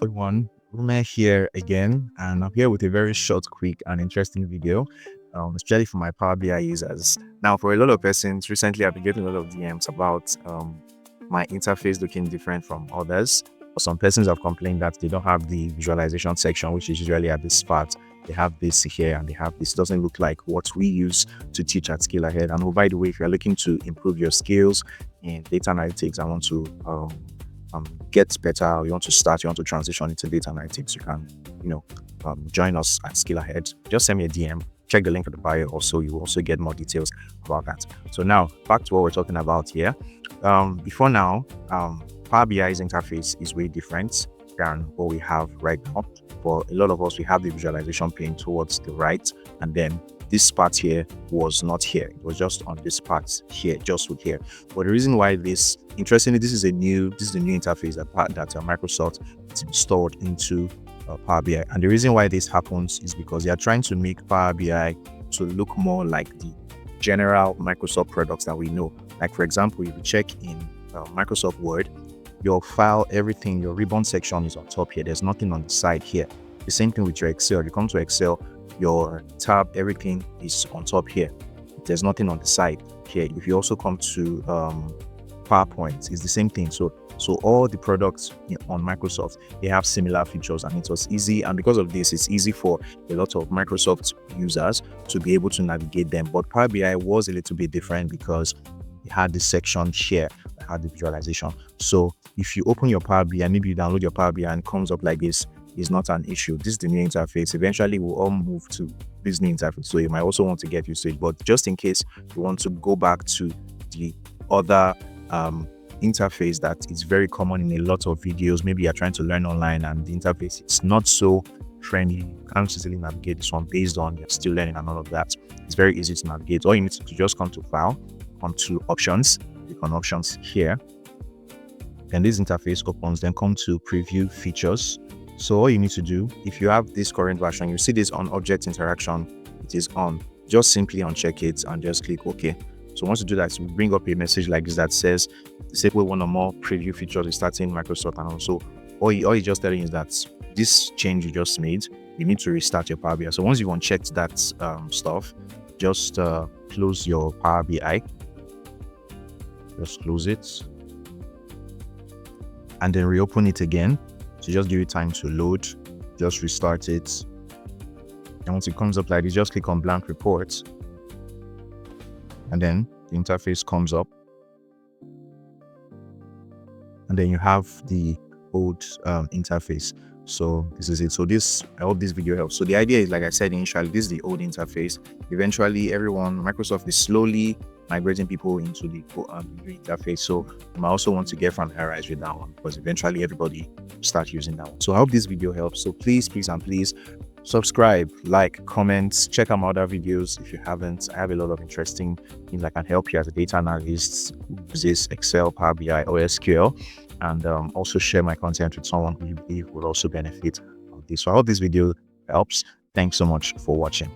Everyone, Rume here again, and I'm here with a very short, quick, and interesting video, especially for my Power BI users. Now, for a lot of persons, recently I've been getting a lot of DMs about my interface looking different from others. For some persons have complained that they don't have the visualization section, which is usually at this part. They have this here and they have this. It doesn't look like what we use to teach at Skill Ahead. And oh, by the way, if you're looking to improve your skills in data analytics, I want to get better, you want to transition into data analytics, you can, join us at Skill Ahead. Just send me a DM, check the link in the bio. Also, you will also get more details about that. So now, back to what we're talking about here. Before now, Power BI's interface is way different than what we have right now. For a lot of us, we have the visualization pane towards the right, and then this part here was not here. It was just on this part here, just with here. But the reason why interestingly, this is the new interface that Microsoft installed into Power BI. And the reason why this happens is because they are trying to make Power BI to look more like the general Microsoft products that we know. Like for example, if you check in Microsoft Word, your file, everything, your ribbon section is on top here. There's nothing on the side here. The same thing with your Excel. You come to Excel, your tab, everything is on top here. There's nothing on the side here. If you also come to PowerPoint, it's the same thing. So all the products on Microsoft, they have similar features, and it was easy. And because of this, it's easy for a lot of Microsoft users to be able to navigate them. But Power BI was a little bit different because it had this section here that had the visualization. So if you open your Power BI, maybe you download your Power BI and it comes up like this, is not an issue. This is the new interface. Eventually we'll all move to this new interface, so you might also want to get used to it. But just in case you want to go back to the other interface that is very common in a lot of videos, maybe you're trying to learn online and the interface is not so friendly, you can't easily navigate this one based on you're still learning and all of that. It's very easy to navigate. All you need to do, just come to File, come to Options, click on Options here, then this interface opens, then come to Preview Features. So all you need to do, if you have this current version, you see this on Object Interaction, it is on. Just simply uncheck it and just click OK. So once you do that, it will bring up a message like this that says disable one or more preview features is starting Microsoft. And also all you just telling is that this change you just made, you need to restart your Power BI. So once you've unchecked that stuff, just close your Power BI. Just close it and then reopen it again. So just give it time to load, just restart it. And once it comes up like this, just click on blank report. And then the interface comes up. And then you have the old interface. So this is it. So I hope this video helps. So the idea is, like I said initially, this is the old interface. Eventually Microsoft is slowly migrating people into the new interface. So you might also want to get familiarized with that one, because eventually everybody will start using that one. So I hope this video helps. So please subscribe, like, comment, check out my other videos if you haven't. I have a lot of interesting things that can help you as a data analyst, this Excel, Power BI, or SQL, and also share my content with someone who you believe will also benefit from this. So I hope this video helps. Thanks so much for watching.